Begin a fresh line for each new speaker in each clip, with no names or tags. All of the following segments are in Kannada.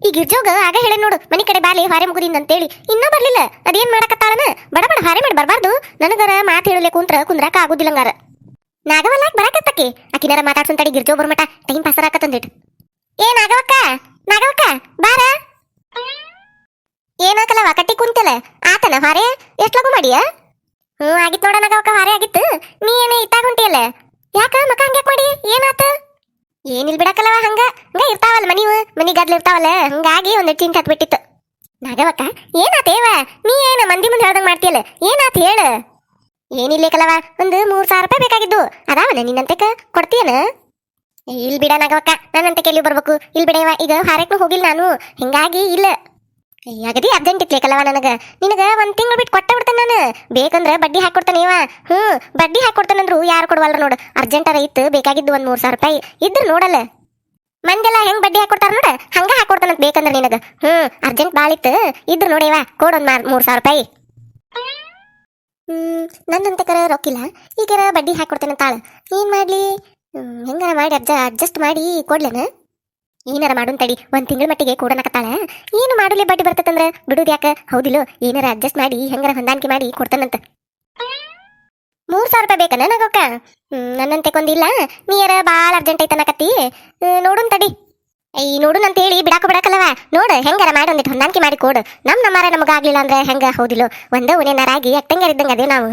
ಈ ಗಿರ್ಜೋಗ ಆಗ ಹೇಳ ನೋಡು ಮನಿ ಕಡೆ ಬಾಲಿ ಹಾರೆ ಮುಗುದಿಂದ ಅಂತೇಳಿ ಇನ್ನೂ ಬರ್ಲಿಲ್ಲ ಅದೇನ್ ಮಾಡಕತ್ತಾಳನ ಬಡ ಬಡ ಹಾರೆ ಮಾಡಿ ಬರ್ಬಾರ್ದು ನನಗರ ಮಾತು ಹೇಳಲೆ ಕುಂದ್ರಾಕ ಆಗುದಿಲ್ಲಂಗಾರ ನಾಗವಲ್ಲ ಬರಾಕತ್ತಕ್ಕೆ ಆಕಿನಾರ ಮಾತಾಡ್ಸನ್ ತಡಿ ಗಿರ್ಜೋ ಬರ್ಮಟ ಟೈಮ್ ಪಾಸರ್ ಆಕತ್ತಂದಿಟ್ ಏ ನಾಗವಕ್ಕ ಬಾರ ಏನಾಕಲ್ಲವ ಕಟ್ಟಿ ಕುಂತಲ್ಲ ಆತನ ಹಾರೆ ಎಷ್ಟ್ ಲಗು ಮಾಡಿಯ ಆಗಿತ್ ನೋಡ ನಾಗವಕ್ಕ ಹಾರೆ ಆಗಿತ್ತು ನೀ ಏನೇ ಇತ್ತಾಗ ಹೊಂಟಿಯಲ್ಲ ಯಾಕ ಮಕ ಹಂಗ್ಯಾಕ್ ಮಾಡಿ ಏನಾತ ಏನಿಲ್ ಬಿಡಕಲ್ಲವ ಹಂಗ ಇರ್ತಾವಲ್ಲ ಮನಿ ಗದ್ಲ ಇರ್ತಾವಲ್ಲ ಹಂಗಾಗಿ ಒಂದ್ ಚಿಂತೆ ಹತ್ಬಿಟ್ಟಿತ್ತು ನಾಗವಕ್ಕ ಏನಾತೇವ ನೀ ಏನ ಮಂದಿ ಮುಂದೆ ಹೇಳ್ದಂಗ್ ಮಾಡ್ತೀಯಲ್ಲ ಏನಾತ ಹೇಳ ಏನಿಲ್ಲೇಕಲ್ಲವ ಒಂದು 3,000 ರೂಪಾಯಿ ಬೇಕಾಗಿದ್ದು ಅದಾವಲ್ಲ ನಿನ್ನಂತೆಕ ಕೊಡ್ತೀಯನ ಇಲ್ ಬಿಡ ನಾಗವಕ್ಕ ನನ್ನಂತೆ ಎಲ್ಲಿ ಬರ್ಬೇಕು ಇಲ್ ಬಿಡವ ಈಗ ಹಾರಕ್ನು ಹೋಗಿಲ್ಲ ನಾನು ಹಿಂಗಾಗಿ ಇಲ್ಲ ಅಗದಿ ಅರ್ಜೆಂಟ್ ಇತ್ಲೇಕಲ್ಲವ ನಿನಗ ಒಂದ್ ತಿಂಗಳು ಬಿಟ್ಟು ಕೊಟ್ಟ ಬಿಡ್ತೇನೆ ನಾನು ಬೇಕಂದ್ರ ಬಡ್ಡಿ ಹಾಕೊಡ್ತಾನೆ ಇವ ಬಡ್ಡಿ ಹಾಕೊಡ್ತಾನಂದ್ರು ಯಾರು ಕೊಡವಲ್ರ ನೋಡು ಅರ್ಜೆಂಟರ ಇತ್ತು ಬೇಕಾಗಿದ್ದು ಒಂದ್ 3,000 ರೂಪಾಯಿ ಇದ್ರ ನೋಡಲ್ಲ ಮಂದೆಲ್ಲ ಹೆಂಗ್ ಬಡ್ಡಿ ಹಾಕೊಡ್ತಾರ ನೋಡ ಹಂಗ ಹಾಕೊಡ್ತಾನಂತ ಬೇಕಂದ್ರ ನಿನಗ ಅರ್ಜೆಂಟ್ ಬಾಳಿತ್ತು ಇದ್ರ ನೋಡಿವ ಕೊಡೊಂದ್ 3,000 ರೂಪಾಯಿ ನನ್ನಂತ ಕರ ರೊಕ್ಕಿಲ್ಲ ಈಗರ ಬಡ್ಡಿ ಹಾಕೊಡ್ತೇನಂತಾಳ ಏನ್ ಮಾಡ್ಲಿ ಹೆಂಗಾರ ಮಾಡಿ ಅಡ್ಜಸ್ಟ್ ಮಾಡಿ ಕೊಡ್ಲೇನ ಏನಾರ ಮಾಡುನ್ ತಡಿ ಒಂದ್ ತಿಂಗಳ ಮಟ್ಟಿಗೆ ಕೊಡನಕತ್ತಾಳ ಏನು ಮಾಡುಲೆ ಬಡ್ಡಿ ಬರ್ತದಂದ್ರ ಬಿಡುದು ಯಾಕ ಹೌದಿಲ್ಲೋ ಏನಾರ ಅಡ್ಜಸ್ಟ್ ಮಾಡಿ ಹೆಂಗಾರ ಹೊಂದಾಣಿಕೆ ಮಾಡಿ ಕೊಡ್ತಾನಂತ 3,000 ರೂಪಾಯಿ ಬೇಕನ ನಾಗಕ್ಕ ನನ್ನಂತೆ ಕೊಂದಿಲ್ಲ ನೀರ ಬಾಳ ಅರ್ಜೆಂಟ್ ಐತನಕತ್ತಿ ನೋಡುನ್ ತಡಿ ನೋಡುನ್ ಅಂತ ಹೇಳಿ ಬಿಡಾಕಲ್ಲವ ನೋಡು ಹೆಂಗಾರ ಮಾಡಿ ಒಂದಿಟ್ಟು ಹೊಂದಾಣಿಕೆ ಮಾಡಿ ಕೊಡು ನಮ್ಮರ ನಮಗಾಗ್ಲಿಲ್ಲ ಅಂದ್ರೆ ಹೆಂಗ ಹೌದಿಲ್ಲೋ ಒಂದ ಉನೇನಾರಾಗಿ ಅಟ್ಟಂಗಾರಿದ್ದಂಗ ಅದೇ ನಾವು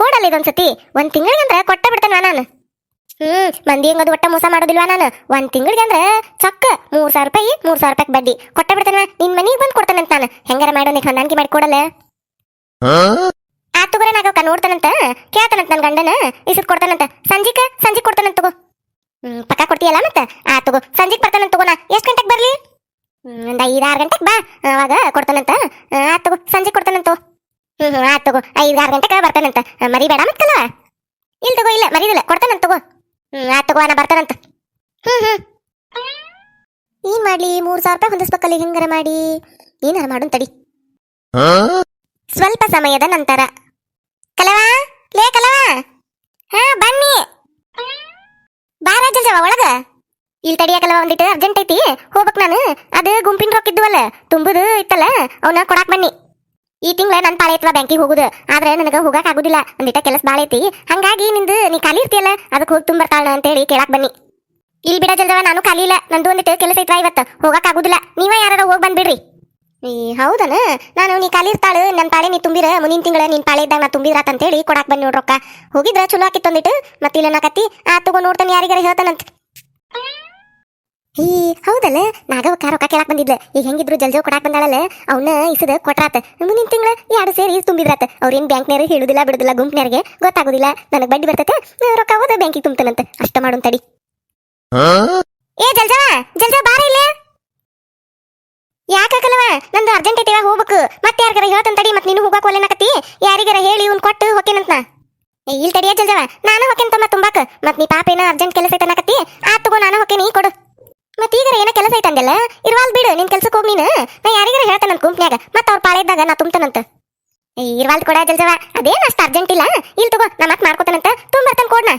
ಕೊಡಲ್ಲ ಇದೊಂದ್ಸತಿ ಒಂದ್ ತಿಂಗಳಿಗಂದ್ರ ಕೊಟ್ಟ ಬಿಡ್ತೇನೆ ನಾನು ಮಂದಿ ಹೆಂಗದು ಒಟ್ಟ ಮೋಸ ಮಾಡೋದಿಲ್ವಾ ನಾನು ಒಂದ್ ತಿಂಗಳಿಗೆ ಅಂದ್ರೆ ಚಕ್ಕ 3,000 ರೂಪಾಯಿ ಬಡ್ಡಿ ಕೊಟ್ಟ ಬಿಡ್ತೇನೆ ನಿನ್ ಮನಿಗೆ ಬಂದ್ ಕೊಡ್ತಾನಂತ ನಾನು ಹೆಂಗಾರ ಮಾಡಿ ಒಂದಿಟ್ಟು ಹೊಂದಾಣಿಕೆ ಮಾಡಿ ಕೊಡಲ್ಲ ಆ ತಗೋರ ನಾಗಕ್ಕ ನೋಡ್ತಾನಂತ ಕೇಳ್ತಾನಂತ ನನ್ ಗಂಡನ ಇಸದ್ ಕೊಡ್ತಾನಂತ ಸಂಜಿಕ್ ಕೊಡ್ತಾನಂತ ತಗೋ ಪಕ್ಕ ಕೊಡ್ತೀಯಲ್ಲ ಮತ್ತ ಆ ತಗೋ ಸಂಜಿಕ್ ಬರ್ತಾನಂತ ತಗೋಣ ಎಷ್ಟ್ ಗಂಟೆಗೆ ಬರ್ಲಿ ಒಂದ್ 5-6 ಗಂಟೆಗೆ ಬಾ ಅವಾಗ ಕೊಡ್ತಾನಂತ ಆ ತಗೋ ಸಂಜೆ ಕೊಡ್ತಾನಂತ ಆ ತಗೋ 5-6 ಗಂಟೆಗೆ ಬರ್ತಾನಂತ ಮರಿಬೇಡ ಮತ್ಕಲ್ಲ ಇಲ್ ತಗೋ ಇಲ್ಲ ಮರಿದಿಲ್ಲ ಕೊಡ್ತಾನಂತ ತಗೋ ಆ ತಗೋ ನಾ ಬರ್ತಾನಂತ ಏನ್ ಮಾಡ್ಲಿ 3,000 ರೂಪಾಯಿ ಹೊಂದಿಸ್ಬೇಕಲ್ಲಿ ಹೆಂಗಾರ ಮಾಡಿ ಏನಾರ ಮಾಡುನ್ ತಡಿ ಸ್ವಲ್ಪ ಸಮಯದ ನಂತರ ಕಲವಾ ಹಾ ಬನ್ನಿ ಬಾರ ಜಲ್ಜವ ಒಳಗ ಇಲ್ಲಿ ತಡಿಯಾಕಲ್ವ ಒಂದಿಟ್ಟು ಅರ್ಜೆಂಟ್ ಐತಿ ಹೋಗ್ಬೇಕ್ ನಾನು ಅದು ಗುಂಪಿನ ರೊಕ್ಕ ಇದ್ವಲ್ಲ ತುಂಬುದು ಇತ್ತಲ್ಲ ಅವನ್ನ ಕೊಡಾಕ್ ಬನ್ನಿ ಈ ತಿಂಗಳ ನನ್ ಪಾಳೆ ಐತ್ವಾ ಬ್ಯಾಂಕಿಗೆ ಹೋಗುದು ಆದ್ರೆ ನನಗ ಹೋಗಕ್ ಆಗುದಿಲ್ಲ ಒಂದಿಟ ಕೆಲಸ ಬಾಳ ಐತಿ ಹಂಗಾಗಿ ನೀ ಖಾಲಿ ಇರ್ತೀಯಲ್ಲ ಅದಕ್ಕೆ ಹೋಗಿ ತುಂಬರ್ತಾಳ ಅಂತ ಹೇಳಿ ಕೇಳಾಕ್ ಬನ್ನಿ ಇಲ್ಲಿ ಬಿಡ ಜಲ್ದವ ನಾನು ಖಾಲಿ ಇಲ್ಲ ನಂದು ಒಂದಿಟ್ಟು ಕೆಲಸ ಐತ್ವಾ ಇವತ್ತು ಹೋಗಕ್ ಆಗುದಿಲ್ಲ ನೀವ ಯಾರು ಹೋಗಿ ಬಂದ್ಬಿಡ್ರಿ ಹೌದನ ನಾನು ನೀ ಖಾಲಿ ಇರ್ತಾಳು ನನ್ನ ಪಾಳೆ ನೀ ತುಂಬಿರ ಮುಂದಿನ ತಿಂಗಳ ನಿನ್ ಪಾಳೆ ಇದ್ದಾಗ ನಾ ತುಂಬಿದ್ರಾತ ಅಂತ ಹೇಳಿ ಕೊಡಾಕ್ ಬನ್ನಿ ನೋಡ್ರೊಕ್ಕ ಹೋಗಿದ್ರ ಚಲೋ ಆಕಿತ್ತೊಂದಿಟ್ಟು ಮತ್ತಿಲ್ಲ ನಾಕತ್ತಿ ಆ ತಗೋ ನೋಡ್ತಾನೆ ಯಾರಿಗಾರ ಹೇಳ್ತಾನಂತ ಹೌದಲ್ಲ ನಾಗವಕ್ಕ ರೊಕ್ಕ ಕೇಳಾಕ್ ಬಂದಿದ್ಲ ಈಗ ಹೆಂಗಿದ್ರು ಜಲ್ಜೋ ಕೊಡಾಕ್ ಬಂದಾಳಲ್ಲ ಅವನ್ನ ಇಸದ ಕೊಟ್ರಾತ ಮುಂದಿನ ತಿಂಗಳ 2 ಸೇರಿ ತುಂಬಿದ್ರಾತ ಅವ್ರೇನ್ ಬ್ಯಾಂಕ್ನ್ಯಾರ ಹೇಳುದಿಲ್ಲ ಬಿಡುದಿಲ್ಲ ಗುಂಪ್ನ್ಯಾರಿಗೆ ಗೊತ್ತಾಗುದಿಲ್ಲ ನನಗ್ ಬಡ್ಡಿ ಬರ್ತೈತೆ ರೊಕ್ಕ ಹೋದ ಬ್ಯಾಂಕಿಗೆ ತುಂಬ್ತಾನಂತ ಅಷ್ಟ ಮಾಡುನ್ ತಡಿ ಏ ಜಲ್ಜವ ಬಾರ ಇಲ್ಲೇ ಯಾಕಲ್ವ ನಂದು ಅರ್ಜೆಂಟ್ ಐತಿವ ಹೋಗ್ಬೇಕು ಮತ್ತೆ ಯಾರಿಗಾರ ಹೇಳ್ತಾನ ತಡಿ ಮತ್ ನೀನು ಹೋಗಾಕ ಒಲ್ಲೆನಕತ್ತಿ ಯಾರಿಗಾರ ಹೇಳಿ ಇವ್ನ್ ಕೊಟ್ಟು ಹೊಕ್ಕೇನಂತ ಇಲ್ಲಿ ತಡಿಯ ಜಲ್ಜವ ನಾನು ಹೊಕ್ಕೇನ್ ತುಂಬಾಕ ಮತ್ ನೀ ಪಾಪ ಏನೋ ಅರ್ಜೆಂಟ್ ಕೆಲಸ ಐತನಕತ್ತಿ ಆ ತಗೋ ನಾನು ಹೊಕ್ಕೇನಿ ಕೊಡು ಮತ್ ಈಗಾರ ಏನೋ ಕೆಲಸ ಐತಂದೆಲ್ಲ ಇರ್ವಾಲ್ ಬಿಡು ನಿನ್ ಕೆಲ್ಸಕ್ಕೆ ಹೋಗಿ ನೀನು ನಾ ಯಾರಿಗಾರ ಹೇಳ್ತಾನಂತ ಗುಂಪ್ನ್ಯಾಗ ಮತ್ ಅವ್ರ ಪಾಳೆ ಇದ್ದಾಗ ನಾ ತುಂಬ್ತಾನಂತ ಇರ್ವಾಲ್ ಕೊಡ ಜಲ್ಜವ ಅದೇನ್ ಅಷ್ಟ ಅರ್ಜೆಂಟ್ ಇಲ್ಲ ಇಲ್ಲಿ ತಗೋ ನಾ ಮತ್ ಮಾಡ್ಕೊತಾನಂತ ತುಂಬರ್ತಾನ ಕೊಡ್ನ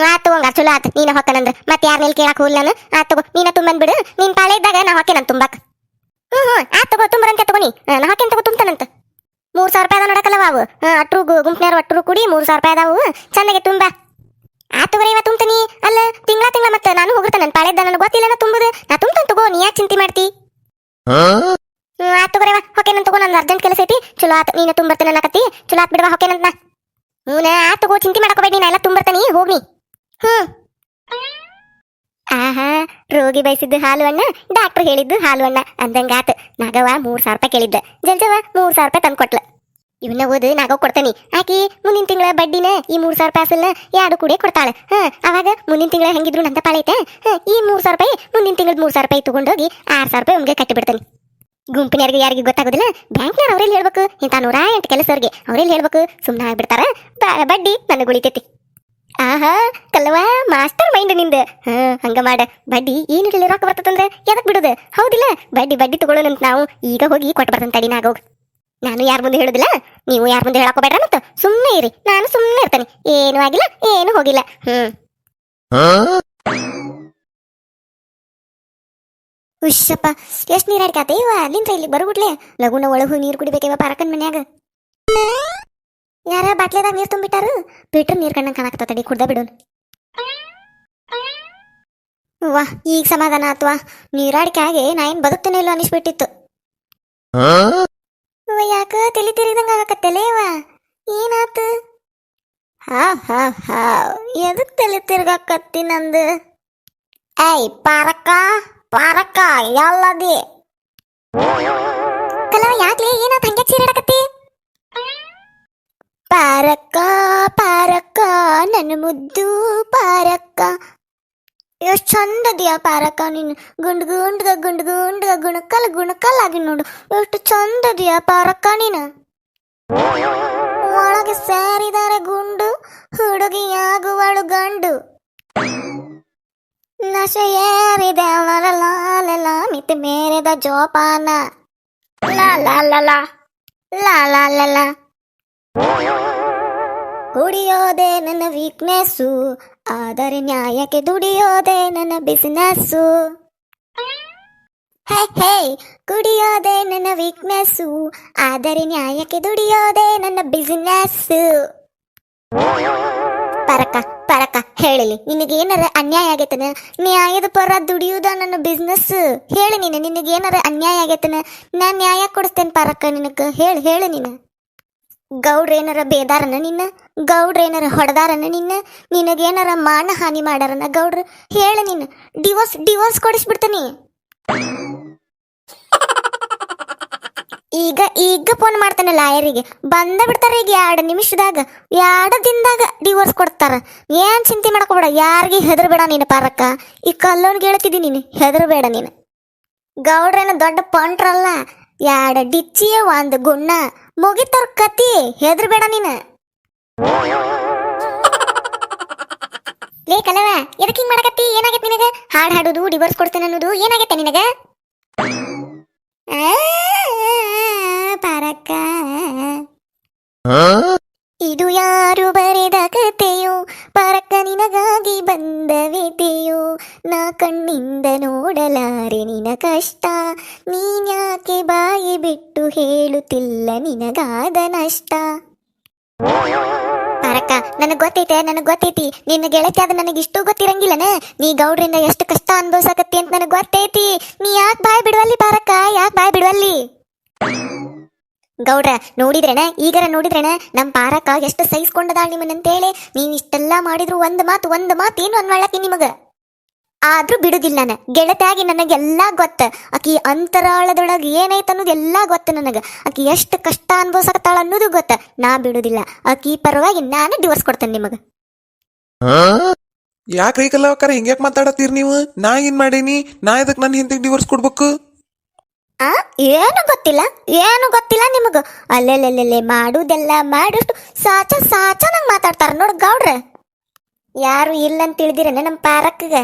ಆತ್ ತಗೋಂಗ ಚಲೋ ಆತ್ ನೀನ ಹೊಕ್ಕನಂದ್ರ ಮತ್ ಯಾರನ್ನೆಲ್ಲಿ ಕೇಳಾಕ ಹೋಗ್ಲಾನ ಆ ತಗೋ ನೀನ ತುಂಬಂದ್ ಬಿಡು ನಿನ್ ಪಾಳೆ ಇದ್ದಾಗ ನಾ ಹೊಕ್ಕೇನಂತ ತುಂಬಾಕ ಆತ್ ತಗೋ ತುಂಬರಂತೆ ತಗೋನಿ ನಾ ಹಾಕೇನ್ ತಗೋ ತುಂಬ್ತಾನಂತ 3,000 ರೂಪಾಯಿ ಅದ ನೋಡಕಲ್ಲವ ಅವು ಅಟ್ರು ಗುಂಪ್ನ್ಯಾರ ಒಟ್ರು ಕೂಡಿ 3,000 ರೂಪಾಯಿ ಅದಾವು ಚೆನ್ನಾಗಿ ತುಂಬಾ ಆತ್ ತಗೋರಿ ಇವ ತುಂಬ್ತಾನಿ ಅಲ್ಲ ತಿಂಗಳ ಮತ್ತೆ ನಾನು ಹೋಗಿರ್ತಾನ ನನ್ನ ಪಾಳೆದ್ದ ನನಗೆ ಗೊತ್ತಿಲ್ಲ ನಾ ತುಂಬುದು ನಾ ತುಂಬ್ತಾನ ತಗೋ ನೀ ಯಾಕೆ ಚಿಂತೆ ಮಾಡ್ತಿ ಆತ್ ತಗೋರಿ ಹೊಕೇನಂತ ತಗೋ ನಂದು ಅರ್ಜೆಂಟ್ ಕೆಲಸ ಐತಿ ಚಲೋ ಆತ್ ನೀನ ತುಂಬರ್ತಾನ ಅನ್ನಕತ್ತಿ ಚಲೋ ಆತ್ ಬಿಡವಾ ಹೊಕೇನಂತ ನಾ ಆತ್ ತಗೋ ಚಿಂತೆ ಮಾಡಕೋಬೇಡಿ ನಾ ಎಲ್ಲ ತುಂಬರ್ತಾನಿ ಹೋಗ್ನಿ ಆಹಾ ರೋಗಿ ಬಯಸಿದ್ದು ಹಾಲು ಅಣ್ಣ ಡಾಕ್ಟರ್ ಹೇಳಿದ್ದು ಹಾಲು ಅಣ್ಣ ಅಂದಂಗಾತ ನಾಗವ 3,000 ರೂಪಾಯಿ ಕೇಳಿದ್ದ ಜಲ್ಜವ 3,000 ರೂಪಾಯಿ ತಂದು ಕೊಟ್ಲ ಇವನ್ನ ಓದು ನಾಗವ್ ಕೊಡ್ತಾನಿ ಆಕಿ ಮುಂದಿನ ತಿಂಗಳ ಬಡ್ಡಿನ ಈ 3,000 ರೂಪಾಯಿ ಅಸಲ್ನ 2 ಕೂಡೆ ಕೊಡ್ತಾಳೆ ಅವಾಗ ಮುಂದಿನ ತಿಂಗಳ ಹೆಂಗಿದ್ರು ನಂತ ಪಾಳೆ ಐತೆ ಈ 3,000 ರೂಪಾಯಿ ಮುಂದಿನ ತಿಂಗಳದ 3,000 ರೂಪಾಯಿ ತಗೊಂಡೋಗಿ 6,000 ರೂಪಾಯಿ ಒಮ್ಗೆ ಕಟ್ಟಿ ಬಿಡ್ತಾನೆ ಗುಂಪಿನವ್ರಿಗೆ ಯಾರಿಗೆ ಗೊತ್ತಾಗೋದಿಲ್ಲ ಬ್ಯಾಂಕ್ನಾರ ಅವ್ರೇಲಿ ಹೇಳ್ಬೇಕು ಇಂಥ 108 ಕೆಲಸವ್ರಿಗೆ ಅವ್ರೇಲಿ ಹೇಳ್ಬೇಕು ಸುಮ್ಮನೆ ಆಗ್ಬಿಡ್ತಾರ ಬಡ್ಡಿ ನನಗೆ ಉಳಿತೈತಿ ಆಹಾ ಕಲ್ವಾ ಮಾಸ್ಟರ್ ಮೈಂಡ್ ನಿಂದ ಹಂಗ ಮಾಡ ಬಡ್ಡಿ ಏನಿರಲಿ ರೊಕ್ಕ ಬರ್ತದಂದ್ರೆ ಎದಕ್ ಬಿಡುದು ಹೌದಿಲ್ಲ ಬಡ್ಡಿ ತಗೊಳ್ಳೋಣಂತ ನಾವು ಈಗ ಹೋಗಿ ಕೊಟ್ಟು ಬರ್ತಂತ ತಡಿ ನಾಗೋಗ್ ನಾನು ಯಾರ ಮುಂದೆ ಹೇಳುದಿಲ್ಲ ನೀವು ಯಾರ ಮುಂದೆ ಹೇಳಕೋಬೇಡ್ರ ಮತ್ತ ಸುಮ್ಮನೆ ಇರಿ ನಾನು ಸುಮ್ಮನೆ ಇರ್ತೇನೆ ಏನು ಆಗಿಲ್ಲ ಏನು ಹೋಗಿಲ್ಲ ಹುಷಪ್ಪ ಎಷ್ಟು ನೀರು ಅಡ್ಕಾತೆ ಇವ ಅಲ್ಲಿಂದ ಇಲ್ಲಿ ಬರುಬಿಡ್ಲೆ ಲಗುನ ಒಳಗು ನೀರು ಕುಡಿಬೇಕಿವ ಪಾರಕನ್ ಮನ್ಯಾಗ ಯಾರ ಬಾಟ್ಲೆದಾಗ ನೀರು ತುಂಬಿಟ್ಟಾರು ಬಿಟ್ರು ನೀರು ಕಣ್ಣಂಗೆ ಕಾಣಕತ್ತ ತಡಿ ಕುಡ್ದ ಬಿಡೋನ್ ವಾ ಈಗ ಸಮಾಧಾನ ಆತ್ವಾ ನೀರಾಡಿಕೆ ಆಗಿ ನಾ ಏನು ಬದುಕ್ತೇನೆ ಇಲ್ಲ ಅನಿಸ್ಬಿಟ್ಟಿತ್ತು ಯಾಕ ತಲೆ ತಿರಿದಂಗ ಆಗಕತ್ತಲೇ ಇವ ಏನಾತು ಹಾ ಎದಕ್ ತಲೆ ತಿರ್ಗಾಕತ್ತಿ ನಂದು ಏಯ್ ಪಾರಕ್ಕ ಪಾರಕ್ಕ ಎಲ್ಲದಿ ಕಲವ ಯಾಕ್ಲೆ ಏನಾತ ಹಂಗೆ ಚೀರಾಡಕತ್ತಿ ಪಾರಕ್ಕ ಪಾರಕ್ಕ ನನ್ನ ಮುದ್ದು ಪಾರಕ್ಕ ಎಷ್ಟು ಚಂದದಿಯಾ ಪಾರಕ್ಕ ನೀನು ಗುಂಡ್ಗ ಗುಣಕಲ್ ಆಗಿ ನೋಡು ಎಷ್ಟು ಚಂದದಿಯಾ ಪಾರಕ್ಕ ನೀನು ಒಳಗೆ ಸೇರಿದರೆ ಗುಂಡು ಹುಡುಗಿಯಾಗುವಳು ಗಂಡು ನಶೆ ಏರಿದೆ ಲಾಲ ಮಿತಿ ಮೇರೆದ ಜೋಪಾನ ಲಾ ಲಾ ಲಾ ಲಾ ಲಾ ಲಾ ಲಾ ಲಾ ಕುಡಿಯೋದೆ ನನ್ನ ವೀಕ್ನೆಸ್ಸು ಆದರೆ ನ್ಯಾಯಕ್ಕೆ ದುಡಿಯೋದೆ ನನ್ನ ಬಿಸಿನೆಸ್ಸು ಹೇ ಕುಡಿಯೋದೆ ನನ್ನ ವೀಕ್ನೆಸ್ಸು ಆದರೆ ನ್ಯಾಯಕ್ಕೆ ದುಡಿಯೋದೆ ನನ್ನ ಬಿಸಿನೆಸ್ಸು ಪರಕ ಹೇಳಿಲಿ ನಿನಗೇನಾರ ಅನ್ಯಾಯ ಆಗೈತನ ನ್ಯಾಯದ ಪರ ದುಡಿಯುದ ನನ್ನ ಬಿಸ್ನೆಸ್ ಹೇಳಿ ನೀನು ನಿನಗೇನಾರ ಅನ್ಯಾಯ ಆಗೈತನ ನಾನು ನ್ಯಾಯ ಕೊಡಿಸ್ತೇನೆ ಪರಕ ನಿನಗೆ ಹೇಳು ನೀನು ಗೌಡ್ರೇನಾರ ಬೇದಾರನ ನಿನ್ನ ಗೌಡ್ರೇನಾರ ಹೊಡೆದಾರನ ನಿನ್ನ ನಿನಗೇನಾರ ಮಾನ ಹಾನಿ ಮಾಡಾರನ ಗೌಡ್ರು ಹೇಳು ನೀನು ಡಿವೋರ್ಸ್ ಕೊಡಿಸ್ಬಿಡ್ತೀನಿ ಈಗ ಫೋನ್ ಮಾಡ್ತಾನೆ ಲಾಯರಿಗೆ ಬಂದ ಬಿಡ್ತಾರ ಈಗ 2 ನಿಮಿಷದಾಗ 2 ದಿನದಾಗ ಡಿವೋರ್ಸ್ ಕೊಡ್ತಾರ ಏನ್ ಚಿಂತೆ ಮಾಡ್ಕೋಬೇಡ ಯಾರಿಗೆ ಹೆದರ್ಬೇಡ ನೀನು ಪಾರಕ್ಕ ಈ ಕಲ್ಲೋನ್ಗೆ ಹೇಳ್ತಿದ್ದೀನಿ ನೀನು ಹೆದರ್ಬೇಡ ನೀನು ಗೌಡ್ರೇನ ದೊಡ್ಡ ಪಂಟ್ರಲ್ಲ 2 ಡಿಚ್ಚಿಯ 1 ಗುಣ್ಣ ಮುಗಿತವ್ರ ಕತಿ ಹೆದರ್ಬೇಡ ನೀನು ಲೇ ಕಲವ ಎದಕ್ಕೆ ಹಿಂಗ್ ಮಾಡಕತ್ತಿ ಏನಾಗೈತಿ ನಿನಗ ಹಾಡು ಹಾಡುದು ಡಿವೋರ್ಸ್ ಕೊಡ್ತೇನೆ ಅನ್ನೋದು ಏನಾಗೈತೆ ನಿನಗ ಪಾರಕ್ಕ ಇದು ಯಾರು ಬರೆದ ಕತೆಯೋ ಪರಕ್ಕ ನಿನಗಾಗಿ ಬಂದ ವೇತೆಯೋ ನಾ ಕಣ್ಣಿಂದ ನೋಡಲಾರೆ ನಿನ ಕಷ್ಟ ನೀನ್ಯಾಕೆ ಬಾಯಿ ಬಿಟ್ಟು ಹೇಳುತ್ತಿಲ್ಲ ನಿನಗಾದ ನಷ್ಟ ಪರಕ್ಕ ನನಗೆ ಗೊತ್ತೈತಿ ನಿನ್ನ ಗೆಳತಿ ಆದ ನನಗೆ ಇಷ್ಟು ಗೊತ್ತಿರಂಗಿಲ್ಲನ ನೀ ಗೌಡ್ರಿಂದ ಎಷ್ಟು ಕಷ್ಟ ಅನುಭವಿಸಕತ್ತಿ ಅಂತ ನನಗೆ ಗೊತ್ತೈತಿ ನೀ ಯಾಕೆ ಬಾಯ್ ಬಿಡುವಲ್ಲಿ ಪಾರಕ್ಕ ಯಾಕೆ ಬಾಯ್ ಬಿಡುವಲ್ಲಿ ಗೌಡ್ರ ನೋಡಿದ್ರೇನ ಈಗರ ನೋಡಿದ್ರೇನ ನಮ್ಮ ಪಾರಕ್ಕ ಎಷ್ಟು ಸಹಿಸ್ಕೊಂಡದಾಳ ನಿಮ್ಮನ್ನಂತೇಳಿ ನೀನ್ ಇಷ್ಟೆಲ್ಲ ಮಾಡಿದ್ರು ಒಂದು ಮಾತು ಏನು ಅನ್ವಾಳಕಿ ನಿಮಗ ಆದ್ರೂ ಬಿಡುದಿಲ್ಲ ನಾನು ಗೆಳತಿಯಾಗಿ ನನಗೆಲ್ಲಾ ಗೊತ್ತ ಆಕಿ ಅಂತರಾಳದೊಳಗೆ ಏನೈತೆ ಅನ್ನೋದು ಎಲ್ಲಾ ಗೊತ್ತ ನನಗ ಆಕಿ ಎಷ್ಟು ಕಷ್ಟ ಅನುಭವಿಸಕತ್ತಾಳ ಅನ್ನೋದು ಗೊತ್ತ ನಾ ಬಿಡುದಿಲ್ಲ ಆಕಿ ಪರವಾಗಿ ನಾನು ಡಿವೋರ್ಸ್ ಕೊಡ್ತೇನೆ ನಿಮಗ
ಯಾಕ್ರಿ ಕಲ್ಲವಕ್ಕಾರ ಹಿಂಗ್ಯಾಕ್ ಮಾತಾಡತ್ತೀರಿ ನೀವು ನಾ ಏನ್ ಮಾಡೀನಿ ನಾ ಇದಕ್ ನನ್ನ ಹಿಂದಕ್ಕೆ ಡಿವೋರ್ಸ್ ಕೊಡ್ಬೇಕು
ಏನು ಗೊತ್ತಿಲ್ಲ ನಿಮಗ ಅಲ್ಲೆಲ್ಲೆಲ್ಲೆ ಮಾಡುದೆಲ್ಲ ಮಾಡಿಷ್ಟು ಸಾಚ ನಂಗೆ ಮಾತಾಡ್ತಾರ ನೋಡ್ ಗೌಡ್ರ ಯಾರು ಇಲ್ಲ ಅಂತ ತಿಳಿದಿರೇನ ನಮ್ಮ ಪಾರಕ್ಕಗ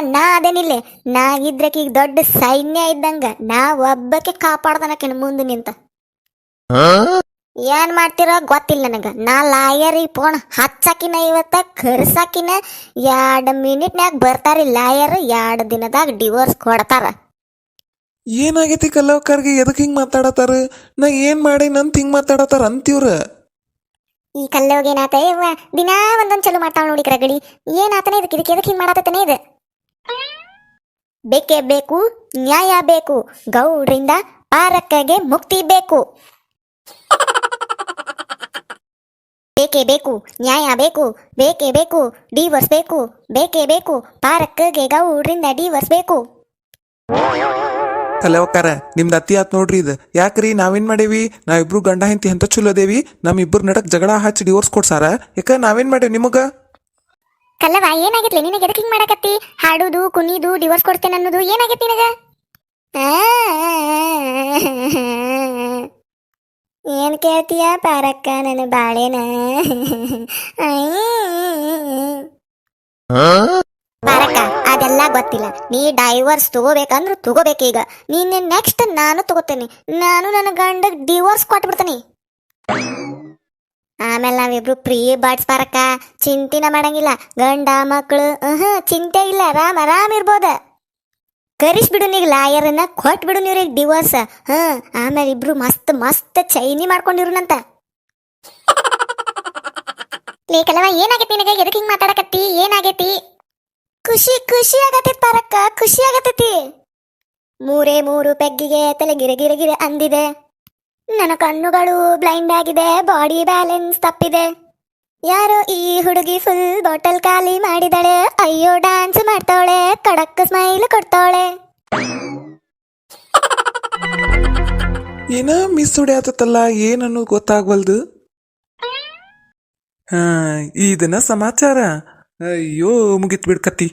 ನಾ ಅದೇನಿಲ್ಲ ನಾ ಇದ್ರಕೀಗ ದೊಡ್ಡ ಸೈನ್ಯ ಇದ್ದಂಗ ನಾ ಒಬ್ಬಕ್ಕೆ ಕಾಪಾಡ್ದನಕಿನ ಮುಂದೆ ನಿಂತ ಏನ್ ಮಾಡ್ತಿರೋ ಗೊತ್ತಿಲ್ಲ ನನಗ ನಾ ಲಾಯರ್ ಫೋನ್ ಹಚ್ಚಾಕಿನ ಇವತ್ತ ಕರ್ಸಾಕಿನ 2 ಮಿನಿಟ್ನ್ಯಾಗ ಬರ್ತಾರಿ ಲಾಯರ್ 2 ದಿನದಾಗ ಡಿವೋರ್ಸ್ ಕೊಡ್ತಾರ
ಏನಾಗೈತಿ ಕಲ್ಲವಕ್ಕರ್ಗೆ ಎದಕ್ ಹಿಂಗ್ ಮಾತಾಡತಾರ ನಾ ಏನ್ ಮಾಡಿ ನಂತ ಹಿಂಗ್ ಮಾತಾಡತಾರ ಅಂತೀವ್ರ
ಈ ಕಲ್ಲೋಗಿ ಏನಾತ ದಿನಾ ಒಂದೊಂದ್ ಚಲೋ ಮಾಡ್ತಾವ ನೋಡಿ ಕರಗಳಿ ಏನಾತನೇ ಇದಕ್ಕೆ ಎದಕ್ ಹಿಂಗ್ ಮಾಡಾತನೇ ಇದು ಬೇಕೇ ಬೇಕು ನ್ಯಾಯ ಬೇಕು ಗೌಡ್ರಿಂದ ಪಾರಕ್ಕಗೆ ಮುಕ್ತಿ ಬೇಕು ಬೇಕೇ ಬೇಕು ನ್ಯಾಯ ಬೇಕು ಬೇಕೇ ಬೇಕು ಡಿವೋರ್ಸ್ ಬೇಕು ಬೇಕೇ ಬೇಕು ಪಾರಕ್ಕಗೆ ಗೌಡ್ರಿಂದ ಡಿವೋರ್ಸ್ ಬೇಕು
ಕಲ್ಲವಕ್ಕಾರ ನಿಮ್ದು ಅತಿ ಆತ್ ನೋಡ್ರಿ ಇದು ಯಾಕ್ರಿ ನಾವೇನ್ ಮಾಡೇವಿ ನಾವಿಬ್ರು ಗಂಡ ಹೆಂಡತಿ ಎಂತ ಚಲೋ ಅದೇವಿ ನಮ್ ಇಬ್ರು ನಡಕ್ ಜಗಳ ಹಚ್ಚಿ ಡಿವೋರ್ಸ್ ಕೊಡ್ಸಾರ ಯಾಕ ನಾವೇನ್ ಮಾಡೇವಿ ನಿಮಗ
ಕಲ್ಲವ ಏನಾಗಿತ್ಲಿ ನಿನಗೆ ಎದಕ್ಕೆ ಹಿಂಗ್ ಮಾಡಕತ್ತಿ ಹಾಡುದು ಕುಣಿದು ಡಿವೋರ್ಸ್ ಕೊಡ್ತೇನೆ ಅನ್ನೋದು ಏನಾಗೈತಿ ನಿನಗ ಏನ್ ಕೇಳ್ತೀಯ ಪಾರಕ್ಕ ನನ್ನ ಬಾಳೆನ ಪಾರಕ್ಕ ಅದೆಲ್ಲ ಗೊತ್ತಿಲ್ಲ ನೀ ಡೈವರ್ಸ್ ತಗೋಬೇಕಂದ್ರೆ ತಗೋಬೇಕೀಗ ನೀನ್ ನೆಕ್ಸ್ಟ್ ನಾನು ತಗೋತೇನೆ ನಾನು ನನ್ನ ಗಂಡ ಡಿವೋರ್ಸ್ ಕೊಟ್ಬಿಡ್ತೀನಿ ಆಮೇಲೆ ನಾವಿಬ್ರು ಪ್ರಿಯ ಬಾಡ್ಸ್ ಪಾರಕ್ಕ ಚಿಂತಿನ ಮಾಡಂಗಿಲ್ಲ ಗಂಡ ಮಕ್ಕಳು ಚಿಂತೆ ಇಲ್ಲ ಆರಾಮ್ ಇರ್ಬೋದ ಕರಿಸ್ಬಿಡು ನೀಗ ಲಾಯರ್ನ ಕೊಟ್ಬಿಡು ನೀವ್ರಿಗೆ ಡಿವೋರ್ಸ್. ಆಮೇಲೆ ಇಬ್ರು ಮಸ್ತ್ ಮಸ್ತ್ ಚೈನಿ ಮಾಡ್ಕೊಂಡಿರುನಂತ. ಲೇಕಲ್ಲವ ಏನಾಗೈತಿ ನಿನಗೆ? ಎದಕ್ಕೆ ಹಿಂಗ್ ಮಾತಾಡಕತ್ತಿ? ಏನಾಗೈತಿ? ಖುಷಿ ಖುಷಿ ಆಗತೈತಿ ಪಾರಕ್ಕ, ಖುಷಿ ಆಗತೈತಿ. ಮೂರೇ ಮೂರು ಪೆಗ್ಗಿಗೆ ತಲೆ ಗಿರೆ ಗಿರೆ ಗಿರೆ ಅಂದಿದೆ. ನನ್ನ ಕಣ್ಣುಗಳು ಬ್ಲೈಂಡ್ ಆಗಿದೆ, ಬಾಡಿ ಬ್ಯಾಲೆನ್ಸ್ ತಪ್ಪಿದೆ. ಯಾರೋ ಈ ಹುಡುಗಿ ಫುಲ್ ಬಾಟಲ್ ಖಾಲಿ ಮಾಡಿದಾಳೆ. ಅಯ್ಯೋ ಡ್ಯಾನ್ಸ್ ಮಾಡ್ತಾವಳೆ, ಕಡಕ್ ಸ್ಮೈಲ್ ಕೊಡ್ತಾವಳೆ.
ಏನ ಮಿಸ್ ಹೊಡ್ಯಾತತ್ತಲ್ಲ, ಏನನ್ನೋದು ಗೊತ್ತಾಗ್ವಲ್ದು. ಹಾ, ಇದನ್ನ ಸಮಾಚಾರ. ಅಯ್ಯೋ ಮುಗಿತ್ ಬಿಡ್ಕತ್ತಿ.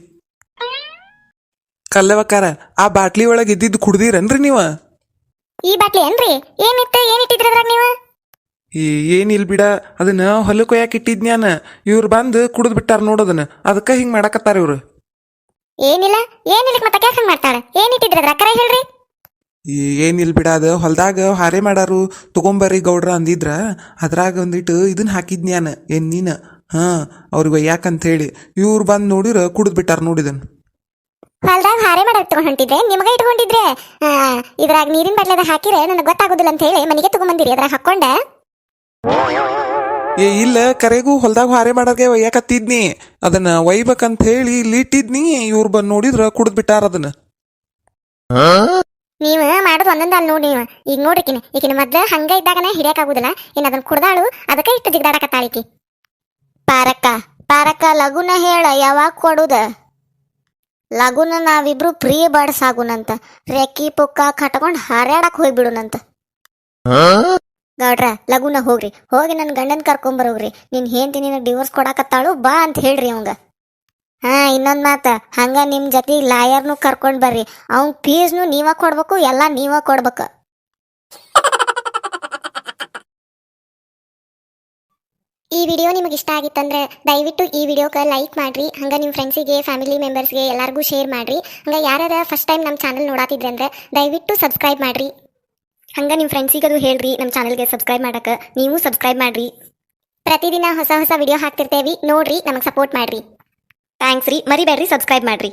ಕಲ್ಲವಕ್ಕಾರ, ಆ ಬಾಟ್ಲಿ ಒಳಗೆ ಇದ್ದಿದ್ದು ಕುಡ್ದಿರನ್ರಿ ನೀವ?
ಈ ಬಾಟ್ಲಿ ಏನ್ರಿ? ಏನಿಟ್ಟಿದ್ರಿ ಅದ್ರಾಗ ನೀವು?
ಏನಿಲ್ ಬಿಡ, ಅದನ್ನ ಹೊಲಕ್ಕೆ ಕೊಯ್ಯಾಕ ಇಟ್ಟಿದ್ನ್ಯಾನ. ಇವ್ರು ಬಂದು ಕುಡಿದ್ ಬಿಟ್ಟಾರ ನೋಡೋದನ್ನ, ಅದಕ್ಕ ಹಿಂಗ್ ಮಾಡಾಕತ್ತಾರ ಇವ್ರು.
ಏನಿಲ್ಲ ಮತ್ತೆ ಯಾಕೆ ಹಂಗ್ ಮಾಡ್ತಾಳ? ಏನಿಟ್ಟಿದ್ರಿ ಅದ್ರಾಗ ಕರೆ ಹೇಳ್ರಿ.
ಏನಿಲ್ ಬಿಡ, ಅದ ಹೊಲ್ದಾಗ ಹಾರೆ ಮಾಡಾರು ತಗೊಂಬರ್ರಿ ಗೌಡ್ರ ಅಂದಿದ್ರ, ಅದ್ರಾಗ ಒಂದಿಟ್ಟು ಇದನ್ನ ಹಾಕಿದ್ನ್ಯಾನ ಎಣ್ಣೀನ. ಅವ್ರಿಗೆ ಯಾಕಂತ ಹೇಳಿ ಇವ್ರು ಬಂದ್ ನೋಡಿರ ಕುಡಿದ್ ಬಿಟ್ಟಾರ ನೋಡಿದನ್.
ಹೊಲ್ದಾಗ ಹಾರೆ ಮಾಡಕ್ ತಗೊಂಡ್ ಹೊಂಟಿದ್ರೆ ನಿಮಗ ಇಟ್ಕೊಂಡಿದ್ರೆ ಇದ್ರಾಗ ನೀರಿನ ಬಟ್ಲದ ಹಾಕಿದ್ರೆ ನನಗೆ ಗೊತ್ತಾಗೋದಿಲ್ಲ ಅಂತ ಹೇಳಿ ಮನೆಗೆ ತಗೊಂಬಂದಿರಿ ಅದ್ರಾಗ ಹಾಕೊಂಡ.
ಇಲ್ಲ, ಕರೆಗೂ ಹೊಲ್ದಾಗ ಹಾರೆ ಮಾಡಾರ್ಗೆ ಒಯ್ಯಾಕತ್ತಿದ್ನಿ, ಅದನ್ನ ಒಯ್ಬೇಕಂತ ಹೇಳಿ ಇಲ್ಲಿ ಇಟ್ಟಿದ್ನಿ. ಇವ್ರು ಬಂದ್ ನೋಡಿದ್ರ ಕುಡಿದ್ ಬಿಟ್ಟಾರ ಅದನ್ನ.
ನೀವ್ ಮಾಡೋದು ಒಂದೊಂದ್ ಅಲ್ಲಿ ನೋಡಿ. ಈಗ ನೋಡ್ರಿಕಿನ ಈಕಿನ ಮೊದ್ಲು ಹಂಗ ಇದ್ದಾಗನ ಹಿಡಿಯಕ್ ಆಗುದಿಲ್ಲ, ಇನ್ ಅದನ್ನ ಕುಡ್ದಾಳು, ಅದಕ್ಕೆ ಇಷ್ಟು ಜಿಗ್ದಾಡಕತ್ತಾಳಿಕಿ. ಪಾರಕ್ಕ ಲಗುನ ಹೇಳ, ಯಾವಾಗ ಕೊಡುದ? ಲಗುನ ನಾವಿಬ್ರು ಪ್ರೀ ಬರ್ಡ್ಸ್ ಆಗುನಂತ, ರೆಕ್ಕಿ ಪುಕ್ಕ ಕಟ್ಕೊಂಡ್ ಹಾರ್ಯಾಡಕ್ ಹೋಗ್ಬಿಡುನಂತ. ಗೌಡ್ರ ಲಗುನ ಹೋಗಿ ನನ್ ಗಂಡನ್ ಕರ್ಕೊಂಬರೋಗ್ರಿ. ನಿನ್ ಹೆಂಡತಿ ನಿನ್ನ ಡಿವೋರ್ಸ್ ಕೊಡಾಕತ್ತಾಳು, ಬಾ ಅಂತ ಹೇಳ್ರಿ ಅವಂಗ. ಇನ್ನೊಂದ್ ಮಾತ, ಹಂಗ ನಿಮ್ ಜೊತೆ ಲಾಯರ್ನು ಕರ್ಕೊಂಡ್ ಬರ್ರಿ. ಅವ್ನ್ ಫೀಸ್ನು ನೀವ ಕೊಡ್ಬೇಕು, ಎಲ್ಲ ನೀವ ಕೊಡ್ಬೇಕು. ಈ ವಿಡಿಯೋ ನಿಮಗೆ ಇಷ್ಟ ಆಗಿತ್ತಂದ್ರೆ ದಯವಿಟ್ಟು ಈ ವಿಡಿಯೋಕ್ಕೆ ಲೈಕ್ ಮಾಡ್ರಿ. ಹಂಗ ನಿಮ್ಮ ಫ್ರೆಂಡ್ಸಿಗೆ, ಫ್ಯಾಮಿಲಿ ಮೆಂಬರ್ಸ್ಗೆ ಎಲ್ಲರಿಗೂ ಶೇರ್ ಮಾಡ್ರಿ. ಹಂಗ ಯಾರ್ಯಾರ ಫಸ್ಟ್ ಟೈಮ್ ನಮ್ಮ ಚಾನಲ್ ನೋಡಾತಿದ್ರೆ ಅಂದ್ರೆ ದಯವಿಟ್ಟು ಸಬ್ಸ್ಕ್ರೈಬ್ ಮಾಡ್ರಿ. ಹಂಗ ನಿಮ್ಮ ಫ್ರೆಂಡ್ಸಿಗದು ಹೇಳ್ರಿ ನಮ್ಮ ಚಾನಲ್ಗೆ ಸಬ್ಸ್ಕ್ರೈಬ್ ಮಾಡಕ್ಕೆ. ನೀವು ಸಬ್ಸ್ಕ್ರೈಬ್ ಮಾಡ್ರಿ. ಪ್ರತಿದಿನ ಹೊಸ ವಿಡಿಯೋ ಹಾಕ್ತಿರ್ತೇವಿ, ನೋಡ್ರಿ, ನಮಗೆ ಸಪೋರ್ಟ್ ಮಾಡ್ರಿ. ಥ್ಯಾಂಕ್ಸ್ ರೀ. ಮರಿಬೇಡ್ರಿ, ಸಬ್ಸ್ಕ್ರೈಬ್ ಮಾಡ್ರಿ.